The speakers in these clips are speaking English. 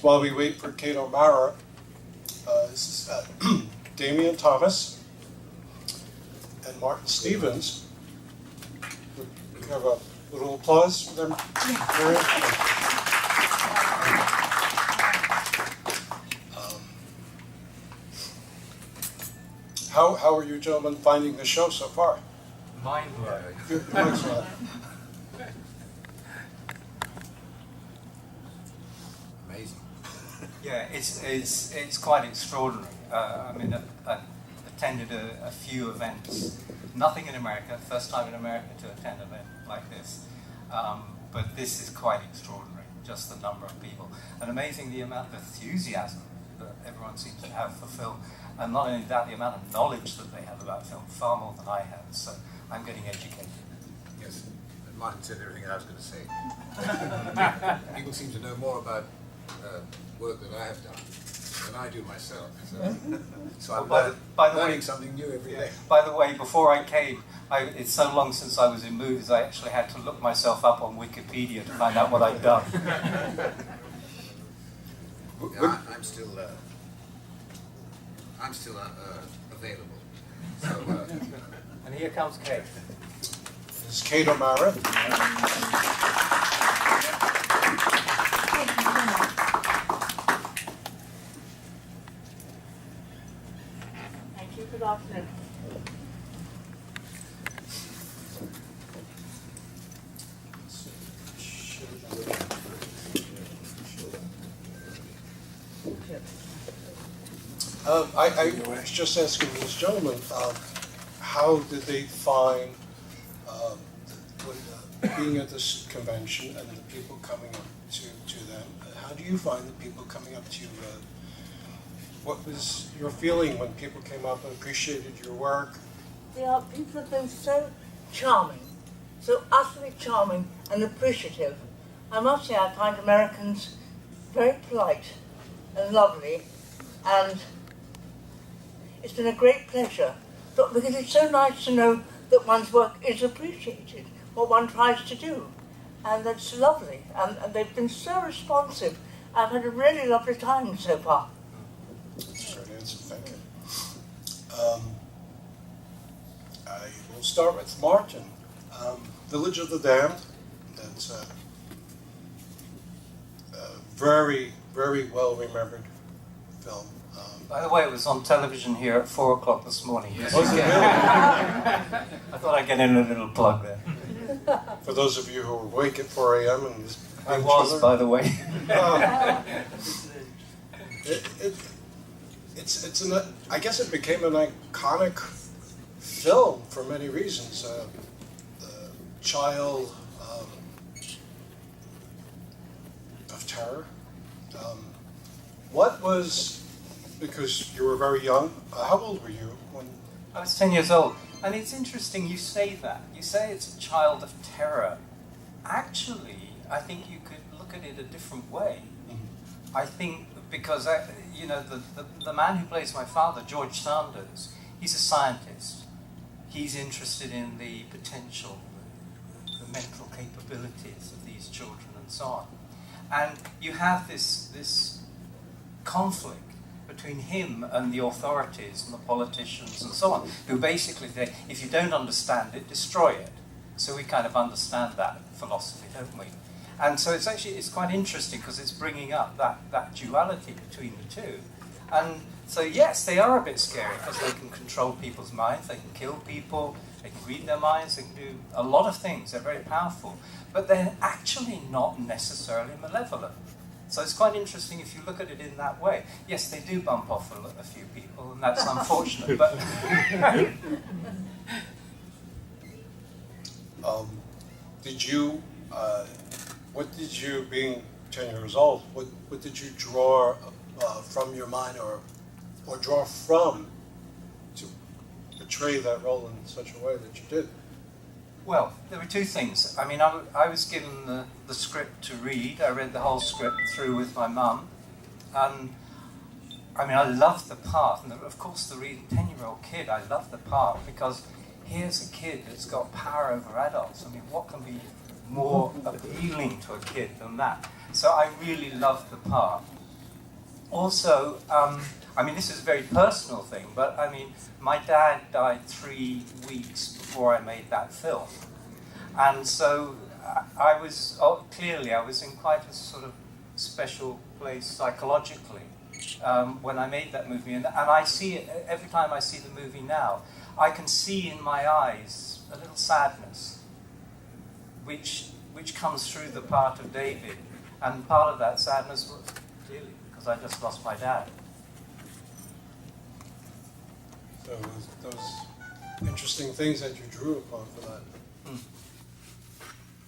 while we wait for Kate O'Mara, this is Damien Thomas and Martin Stevens. We have a little applause for them. How are you gentlemen finding the show so far? Mind-blowing. Amazing. Yeah, it's quite extraordinary. I mean, I attended a few events. Nothing in America. First time in America to attend an event like this. But this is quite extraordinary. Just the number of people, and amazing the amount of enthusiasm that everyone seems to have for film. And not only that, the amount of knowledge that they have about film, far more than I have. So I'm getting educated. Yes, and Martin said everything I was going to say. People seem to know more about work that I have done than I do myself. So I'm learning something new every day. By the way, before I came, it's so long since I was in movies, I actually had to look myself up on Wikipedia to find out what I'd done. Yeah, I'm still available. So, and here comes Kate. This is Kate O'Mara. Thank you. Good afternoon. I was just asking these gentlemen, how did they find being at this convention and the people coming up to them? How do you find the people coming up to you? What was your feeling when people came up and appreciated your work? People have been so charming, so utterly charming and appreciative. I must say I find Americans very polite and lovely, and it's been a great pleasure, because it's so nice to know that one's work is appreciated, what one tries to do, and that's lovely, and they've been so responsive. I've had a really lovely time so far. That's a great answer, thank you. I will start with Martin. Village of the Damned, that's a very, very well remembered film. By the way, it was on television here at 4 o'clock this morning. Was it really? I thought I'd get in a little plug there. For those of you who were awake at 4 a.m. and I was, by the way. I guess it became an iconic film for many reasons. The child of terror. What was, because you were very young, how old were you when? I was 10 years old. And it's interesting you say that. You say it's a child of terror. Actually, I think you could look at it a different way. Mm-hmm. I think because, the man who plays my father, George Sanders, he's a scientist. He's interested in the potential, the mental capabilities of these children and so on. And you have this conflict between him and the authorities and the politicians and so on, who basically say, if you don't understand it, destroy it. So we kind of understand that philosophy, don't we? And so it's quite interesting because it's bringing up that duality between the two. And so yes, they are a bit scary because they can control people's minds, they can kill people, they can read their minds, they can do a lot of things, they're very powerful. But they're actually not necessarily malevolent. So it's quite interesting if you look at it in that way. Yes, they do bump off a few people, and that's unfortunate. But what did you, being 10 years old, what did you draw from your mind or draw from to portray that role in such a way that you did? Well, there were two things. I mean, I was given the script to read. I read the whole script through with my mum. And, I mean, I loved the part. And, of course, the 10-year-old kid, I loved the part because here's a kid that's got power over adults. I mean, what can be more appealing to a kid than that? So I really loved the part. also, I mean, this is a very personal thing, but I mean, my dad died 3 weeks before I made that film. And so I was, clearly, I was in quite a sort of special place psychologically when I made that movie. And I see it, every time I see the movie now, I can see in my eyes a little sadness, which comes through the part of David. And part of that sadness was clearly because I just lost my dad. So those interesting things that you drew upon for that.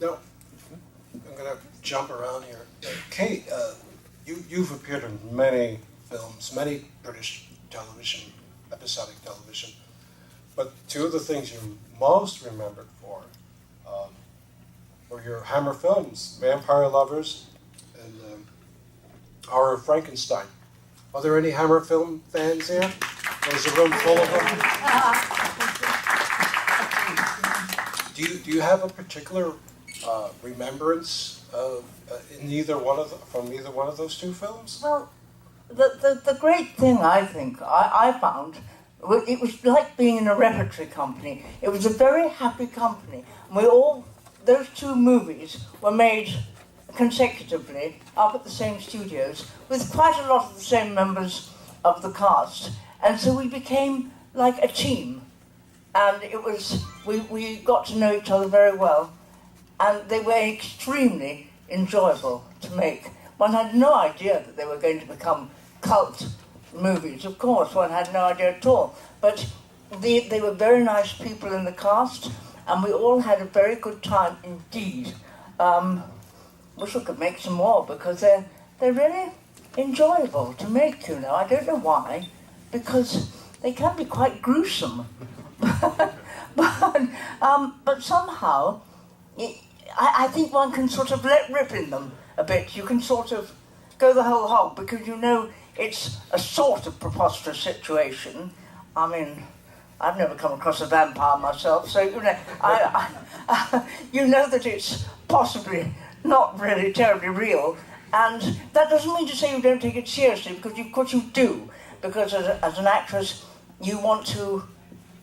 Now, I'm going to jump around here. Kate, you've appeared in many films, many British television, episodic television, but two of the things you're most remembered for were your Hammer films, Vampire Lovers and Horror of Frankenstein. Are there any Hammer film fans here? There's a room full of them. Do you have a particular remembrance of from either one of those two films? Well, the great thing I think I found, it was like being in a repertory company. It was a very happy company. Those two movies were made consecutively up at the same studios with quite a lot of the same members of the cast. And so we became like a team. And we got to know each other very well. And they were extremely enjoyable to make. One had no idea that they were going to become cult movies. Of course, one had no idea at all. But they were very nice people in the cast, and we all had a very good time indeed. Wish we could make some more, because they're really enjoyable to make, you know. I don't know why, because they can be quite gruesome. but somehow, I think one can sort of let rip in them a bit. You can sort of go the whole hog, because you know it's a sort of preposterous situation. I mean, I've never come across a vampire myself, so you know, you know that it's possibly not really terribly real, and that doesn't mean to say you don't take it seriously, because of course you do, because as an actress, you want to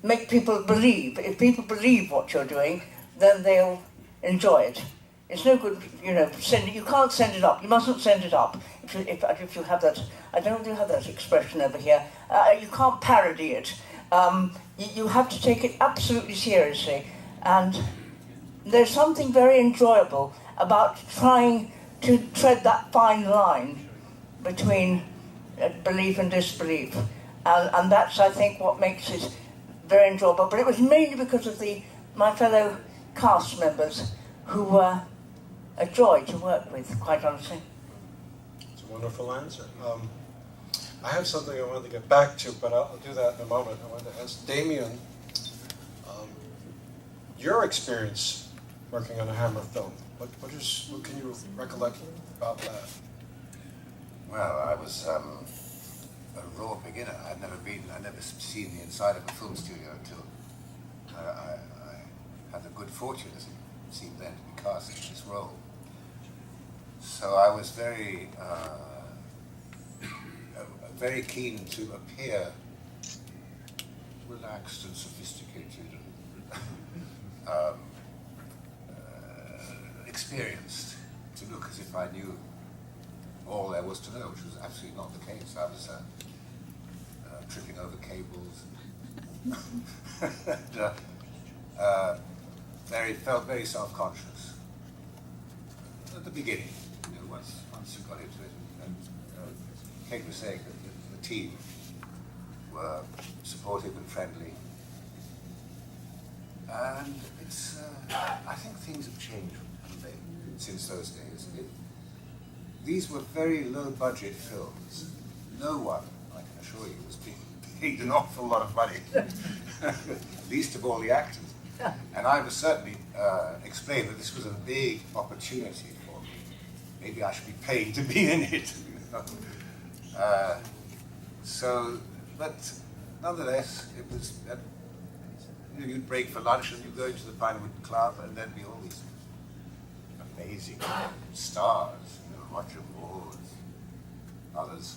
make people believe. If people believe what you're doing, then they'll enjoy it. It's no good, you know, you can't send it up. You mustn't send it up. If you have that, I don't know if you have that expression over here. You can't parody it. You have to take it absolutely seriously. And there's something very enjoyable about trying to tread that fine line between belief and disbelief. And that's, I think, what makes it very enjoyable. But it was mainly because of my fellow cast members who were a joy to work with, quite honestly. It's a wonderful answer. I have something I wanted to get back to, but I'll do that in a moment. I wanted to ask Damien, your experience working on a Hammer film. What can you recollect about that? Well, I was a raw beginner. I'd never seen the inside of a film studio until I had the good fortune, as it seemed then, to be cast in this role. So I was very keen to appear relaxed and sophisticated and experienced, to look as if I knew all there was to know, which was absolutely not the case. I was tripping over cables and felt very self-conscious at the beginning. You know, once you got into it, and Kate was saying that the team were supportive and friendly, and it's. I think things have changed, haven't they, since those days. These were very low-budget films. No one, I can assure you, was being paid an awful lot of money, least of all the actors. And I was certainly explained that this was a big opportunity for me. Maybe I should be paid to be in it. But nonetheless, it was. You'd break for lunch and you'd go into the Pinewood Club, and there'd be all these amazing stars, Roger Moore, others,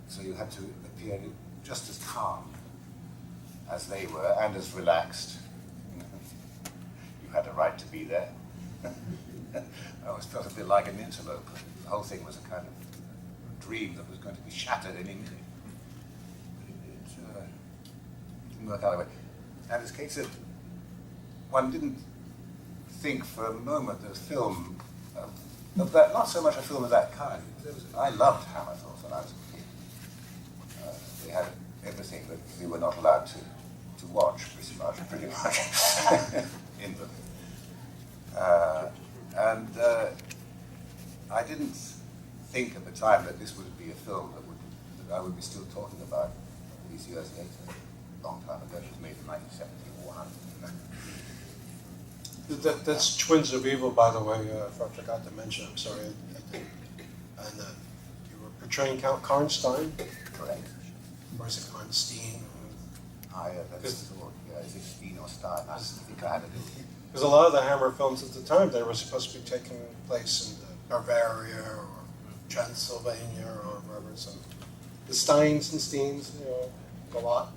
so you had to appear just as calm as they were and as relaxed. You had a right to be there. I always felt a bit like an interloper. The whole thing was a kind of dream that was going to be shattered any minute. But it didn't work out that way. And as Kate said, one didn't think for a moment that a film of that, not so much a film of that kind. I loved Hammer films when I was a kid. They had everything that we were not allowed to watch, pretty much in them. And I didn't think at the time that this would be a film that I would be still talking about these years later, a long time ago. It was made in 1971. That's Twins of Evil, by the way, if I forgot to mention, I'm sorry. And you were portraying Count Karnstein? Correct. Or is it Karnstein? That's the thought. Yeah, is it Steen or Stein? I think I had it. Because a lot of the Hammer films at the time, they were supposed to be taking place in Bavaria or Transylvania or wherever. So the Steins and Steens, a lot.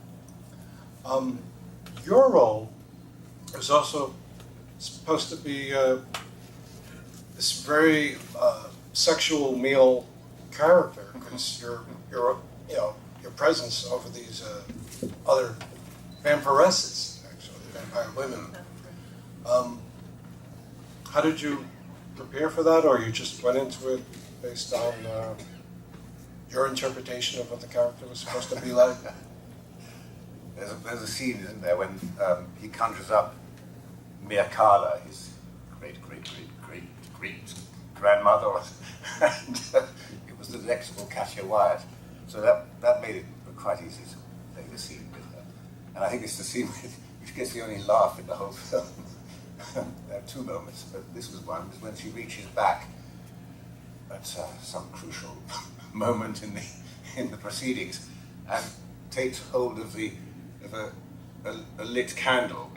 Your role is also supposed to be this very sexual male character, because your presence over these other vampiresses, actually, vampire women. How did you prepare for that, or you just went into it based on your interpretation of what the character was supposed to be like? There's a scene, isn't there, when he conjures up Mircala, his great grandmother, and it was the Lexicon Cassia Wyatt. So that made it quite easy to play the scene with her. And I think it's the scene which gets the only laugh in the whole film. There are two moments, but this was one, was when she reaches back at some crucial moment in the proceedings and takes hold of a lit candle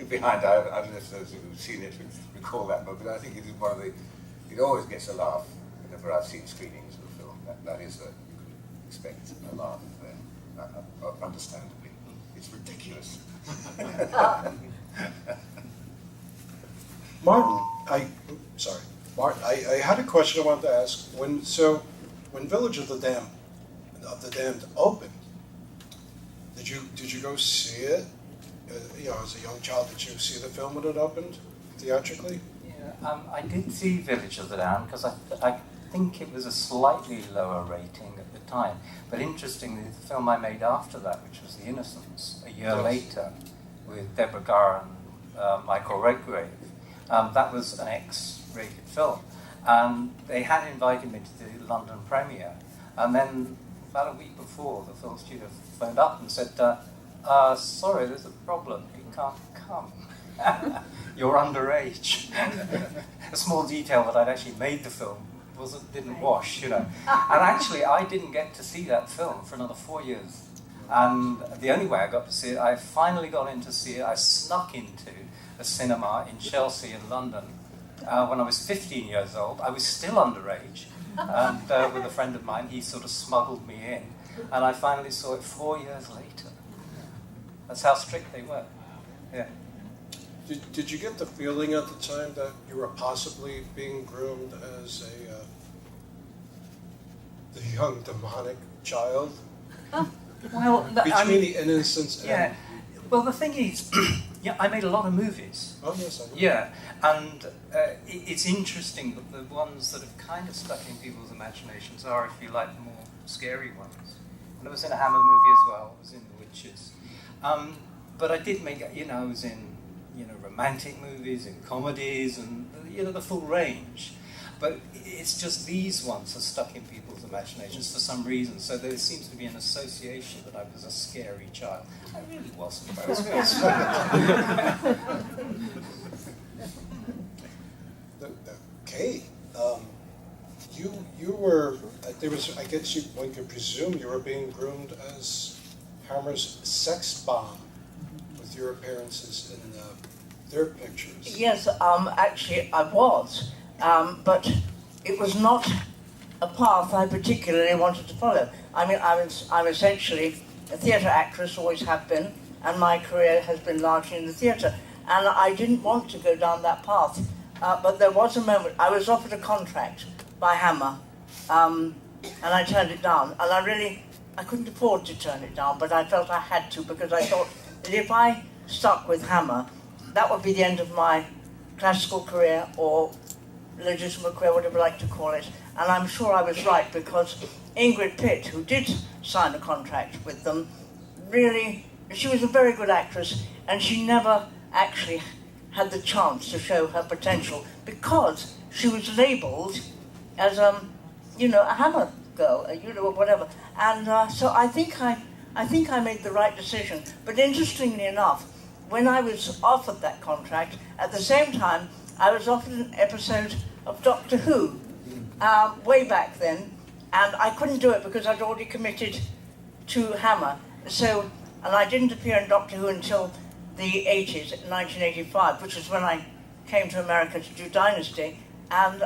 behind her. I don't know if those who've seen it recall that moment, but I think it is one of it always gets a laugh whenever I've seen screenings of a film. That is you could expect a laugh there, understandably. It's ridiculous. Martin, I had a question I wanted to ask. When Village of the Damned opened, did you go see it? As a young child, did you see the film when it opened theatrically? Yeah, I did see Village of the Damned because I think it was a slightly lower rating at the time. But interestingly, the film I made after that, which was The Innocents, a year later, with Deborah Garr and Michael Redgrave, that was an X-rated film. And they had invited me to the London premiere. And then about a week before, the film studio phoned up and said, sorry, there's a problem, you can't come. You're underage. A small detail that I'd actually made the film didn't wash, And actually, I didn't get to see that film for another 4 years. And the only way I got to see it, I finally got in to see it. I snuck into a cinema in Chelsea in London when I was 15 years old. I was still underage. And with a friend of mine, he sort of smuggled me in. And I finally saw it 4 years later. That's how strict they were. Yeah. Did you get the feeling at the time that you were possibly being groomed as the young demonic child? Well, between the innocence and... Yeah. Well, the thing is, I made a lot of movies. Oh, yes, I know. Yeah, and it's interesting that the ones that have kind of stuck in people's imaginations are, if you like, the more scary ones. And I was in a Hammer movie as well. I was in The Witches. But I did make, I was in, romantic movies, in comedies, and, the full range. But it's just these ones are stuck in people's imaginations for some reason. So there seems to be an association that I was a scary child. I really wasn't. I was very smart. Okay. You were, there was, I guess one could presume you were being groomed as Hammer's sex bomb with your appearances in their pictures. Yes, actually I was. But it was not a path I particularly wanted to follow. I mean, I'm essentially a theatre actress, always have been, and my career has been largely in the theatre. And I didn't want to go down that path, but there was a moment, I was offered a contract by Hammer, and I turned it down. And I couldn't afford to turn it down, but I felt I had to, because I thought that if I stuck with Hammer, that would be the end of my classical career, or legitimate career, whatever you like to call it. And I'm sure I was right, because Ingrid Pitt, who did sign a contract with them, really, she was a very good actress, and she never actually had the chance to show her potential, because she was labelled as, a Hammer girl, whatever. And so I think I made the right decision. But interestingly enough, when I was offered that contract, at the same time, I was offered an episode of Doctor Who, way back then, and I couldn't do it because I'd already committed to Hammer. So, and I didn't appear in Doctor Who until the 80s, 1985, which was when I came to America to do Dynasty. And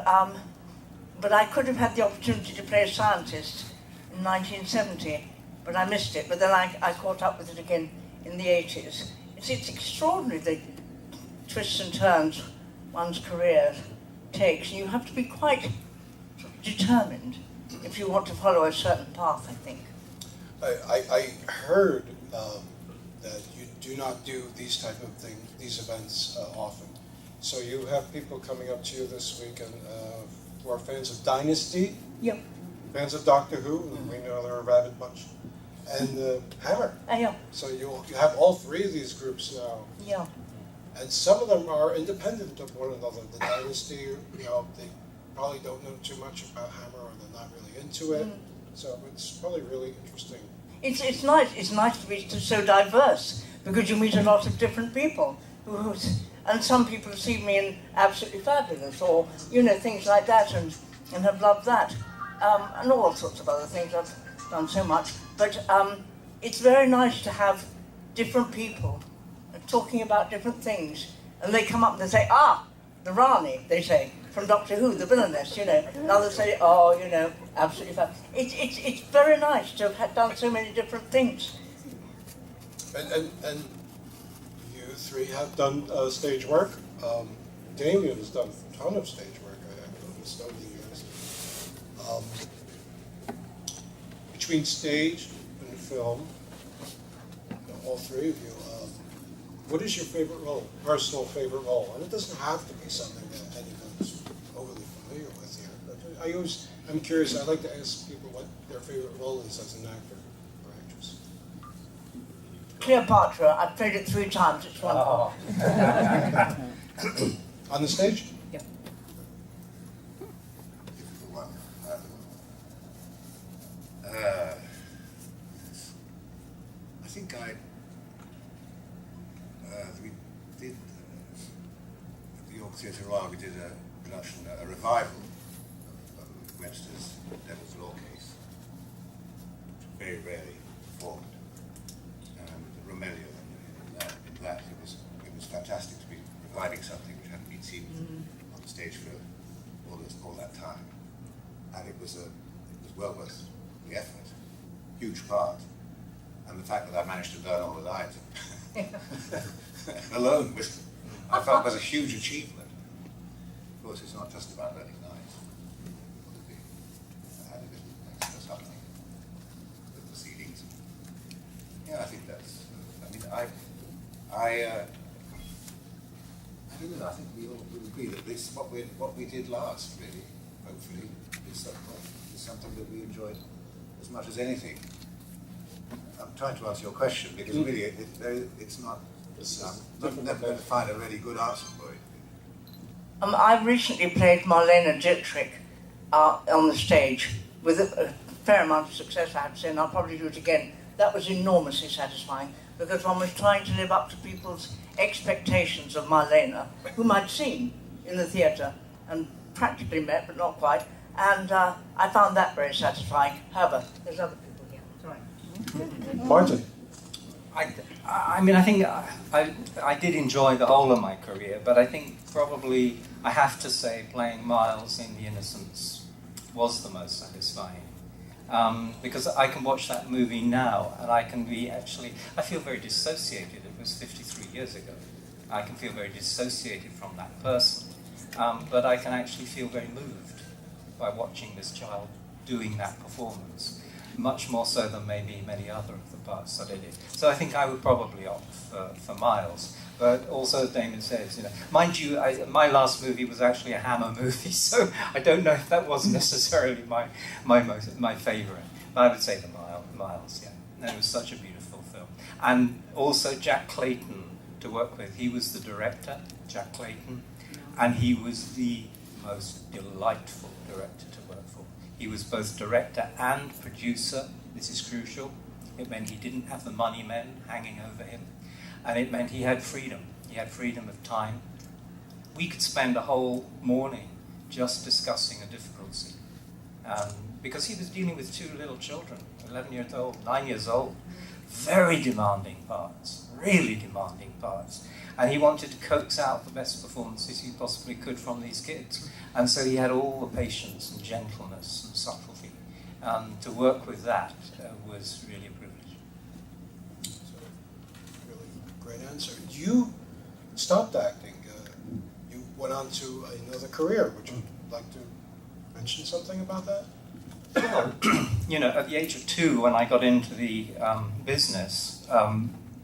but I could have had the opportunity to play a scientist in 1970, but I missed it. But then I caught up with it again in the 80s. It's extraordinary the twists and turns one's career takes. You have to be quite determined if you want to follow a certain path, I think. I heard that you do not do these type of things, these events often. So you have people coming up to you this week and who are fans of Dynasty, Yep. fans of Doctor Who, and we know they're a rabid bunch, and Hammer. Yeah. So you have all three of these groups now. Yeah. And some of them are independent of one another. The Dynasty, they probably don't know too much about Hammer, or they're not really into it. So it's probably really interesting. It's nice. It's nice to be so diverse, because you meet a lot of different people and some people see me in absolutely fabulous, or things like that, and have loved that, and all sorts of other things. I've done so much, but it's very nice to have different people talking about different things, and they come up and they say, the Rani, they say, from Doctor Who, the villainess, and others say, absolutely fab. It's very nice to have done so many different things. And you three have done stage work. Damien has done a ton of stage work, I've noticed over the years. Between stage and film, all three of you, what is your favorite role, personal favorite role? And it doesn't have to be something that anyone's overly familiar with here. But I'm curious, I like to ask people what their favorite role is as an actor or actress. Cleopatra, I've played it 3 times, it's wonderful. On the stage? Yeah. Difficult one. I think we did at the York Theatre Royal. We did a production, a revival of Webster's Devil's Law case, which very rarely performed. Romelio in that it was fantastic to be reviving something which hadn't been seen on the stage for all that time, and it was well worth the effort. Huge part, and the fact that I managed to learn all the lines alone I felt was a huge achievement. Of course, it's not just about learning lines. Add a little extra something with the proceedings. Yeah, I think that's. I don't know. I think we all would agree that this what we did last, really, hopefully, is something that we enjoyed as much as anything. I'm trying to answer your question because really it's not. I'm never going to find a really good answer for it. I recently played Marlene Dietrich on the stage with a fair amount of success, I have to say, and I'll probably do it again. That was enormously satisfying, because one was trying to live up to people's expectations of Marlene, whom I'd seen in the theatre and practically met, but not quite, and I found that very satisfying. However, there's other people here. Sorry. Martin? I think I did enjoy the whole of my career, but I think probably I have to say playing Miles in The Innocents was the most satisfying. Because I can watch that movie now and I can be I feel very dissociated. It was 53 years ago. I can feel very dissociated from that person. But I can actually feel very moved by watching this child doing that performance, much more so than maybe many other of the parts that I did. So I think I would probably opt for Miles. But also, as Damien says, mind you, my last movie was actually a Hammer movie, so I don't know if that was necessarily my favourite. But I would say the Miles, yeah. And it was such a beautiful film. And also Jack Clayton to work with. He was the director, Jack Clayton, and he was the most delightful director to work for. He was both director and producer. This is crucial. It meant he didn't have the money men hanging over him. And it meant he had freedom. He had freedom of time. We could spend a whole morning just discussing a difficult scene. Because he was dealing with two little children, 11 years old, 9 years old. Very demanding parts, really demanding parts. And he wanted to coax out the best performances he possibly could from these kids. And so he had all the patience and gentleness and subtlety. To work with that was really a privilege. Great answer. You stopped acting. You went on to another career. Would you like to mention something about that? Well, at the age of 2, when I got into the business,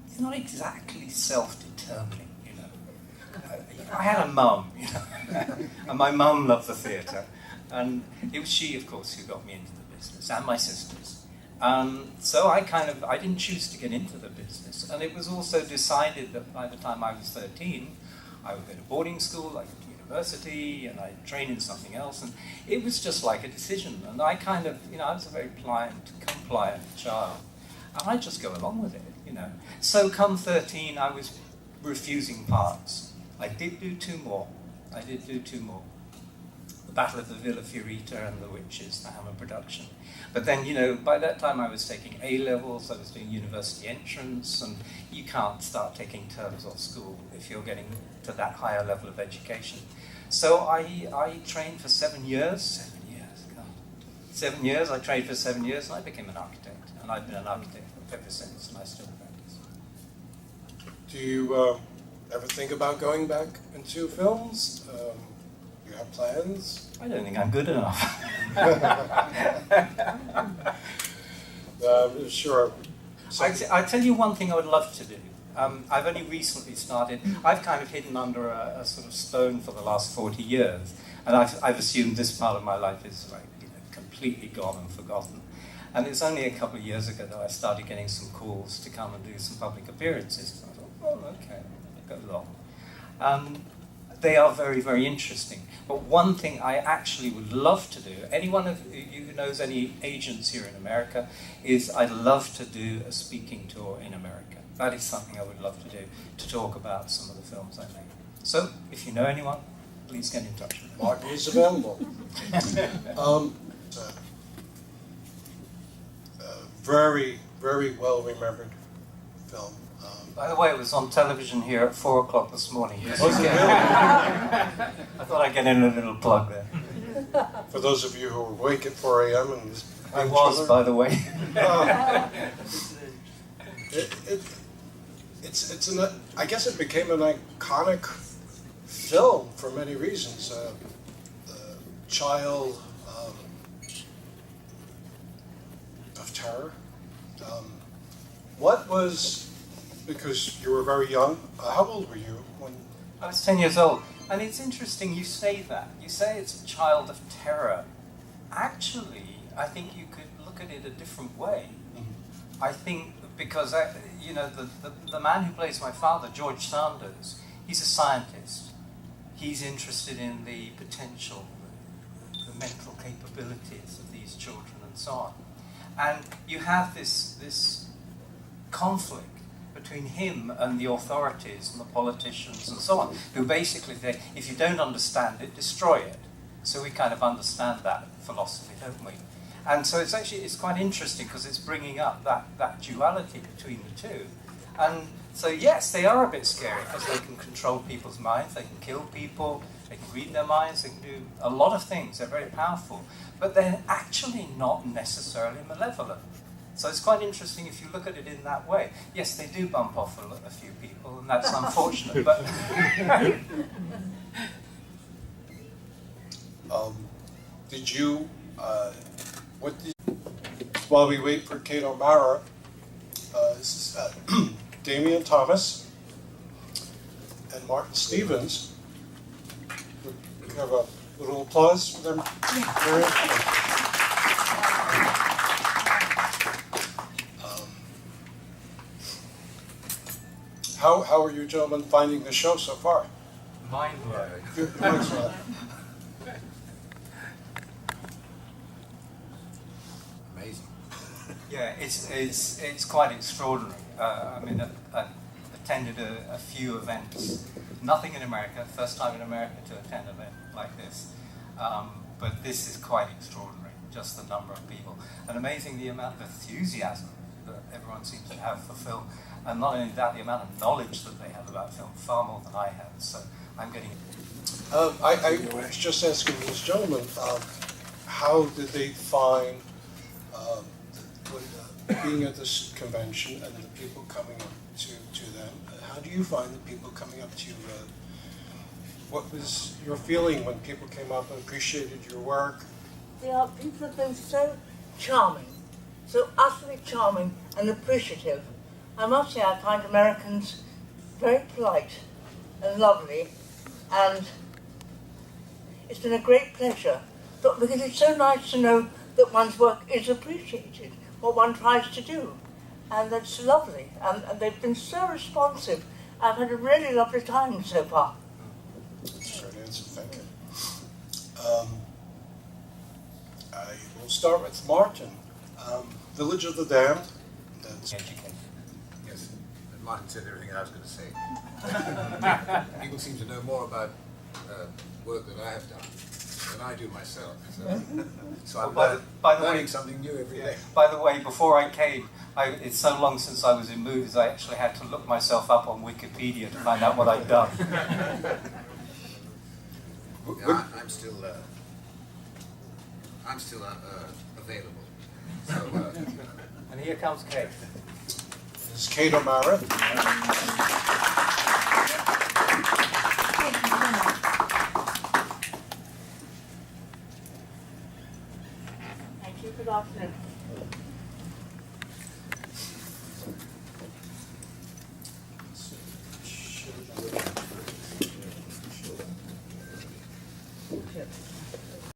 it's not exactly self-determining. I had a mum, and my mum loved the theatre, and it was she, of course, who got me into the business, and my sisters. So I didn't choose to get into the business. And it was also decided that by the time I was 13, I would go to boarding school, I would go to university, and I'd train in something else. And it was just like a decision. And I I was a very pliant, compliant child. And I'd just go along with it, So come 13, I was refusing parts. I did do 2 more. The Battle of the Villa Fiorita and The Witches, the Hammer production. But then, by that time I was taking A-levels, I was doing university entrance, and you can't start taking terms off school if you're getting to that higher level of education. So I trained for 7 years. 7 years, God. 7 years, I trained for 7 years, and I became an architect. And I've been an architect ever since, and I still practice. Do you ever think about going back into films? Do you have plans? I don't think I'm good enough. Sure. I tell you one thing I would love to do. I've only recently started. I've kind of hidden under a sort of stone for the last 40 years, and I've assumed this part of my life is completely gone and forgotten. And it's only a couple of years ago that I started getting some calls to come and do some public appearances. And I thought, oh, okay, go along. They are very, very interesting. But one thing I actually would love to do, anyone of you who knows any agents here in America, is I'd love to do a speaking tour in America. That is something I would love to do, to talk about some of the films I made. So, if you know anyone, please get in touch with me. Martin is available. Very, very well remembered film. By the way, it was on television here at 4 o'clock this morning. Was it really? I thought I'd get in a little plug there. For those of you who were awake at 4 a.m. and I was, by the way. I guess it became an iconic film for many reasons. The child of terror. What was... Because you were very young. How old were you when... I was 10 years old. And it's interesting you say that. You say it's a child of terror. Actually, I think you could look at it a different way. Mm-hmm. I think because, the man who plays my father, George Sanders, he's a scientist. He's interested in the potential, the mental capabilities of these children and so on. And you have this conflict between him and the authorities and the politicians and so on, who basically say, if you don't understand it, destroy it. So we kind of understand that philosophy, don't we? And so it's quite interesting because it's bringing up that duality between the two. And So yes, they are a bit scary because they can control people's minds, they can kill people, they can read their minds, they can do a lot of things, they're very powerful. But they're actually not necessarily malevolent. So it's quite interesting if you look at it in that way. Yes, they do bump off a few people, and that's unfortunate, but... Did you, while we wait for Kate O'Mara, this is Damien Thomas and Martin Stevens. We have a little applause for them. How are you gentlemen finding the show so far? Mind-blowing. Amazing. Yeah, it's quite extraordinary. I mean, I attended a few events. Nothing in America. First time in America to attend an event like this. But this is quite extraordinary. Just the number of people, and amazing the amount of enthusiasm that everyone seems to have for film. And not only that, the amount of knowledge that they have about film, far more than I have. So I'm getting. I was just asking this gentleman, how did they find being at this convention and the people coming up to them? How do you find the people coming up to you? What was your feeling when people came up and appreciated your work? People have been so charming, so utterly charming and appreciative. I must say I find Americans very polite and lovely, and it's been a great pleasure, but because it's so nice to know that one's work is appreciated, what one tries to do, and that's lovely, and they've been so responsive. I've had a really lovely time so far. That's a great answer, thank you. I will start with Martin. Village of the Damned. That's Yes, and Martin said everything I was going to say. People seem to know more about work that I have done than I do myself. So I'm learning something new every day. By the way, before I came, it's so long since I was in movies, I actually had to look myself up on Wikipedia to find out what I'd done. Yeah, I'm still available. So, And here comes Kate. This is Kate O'Mara. Thank you. Good afternoon.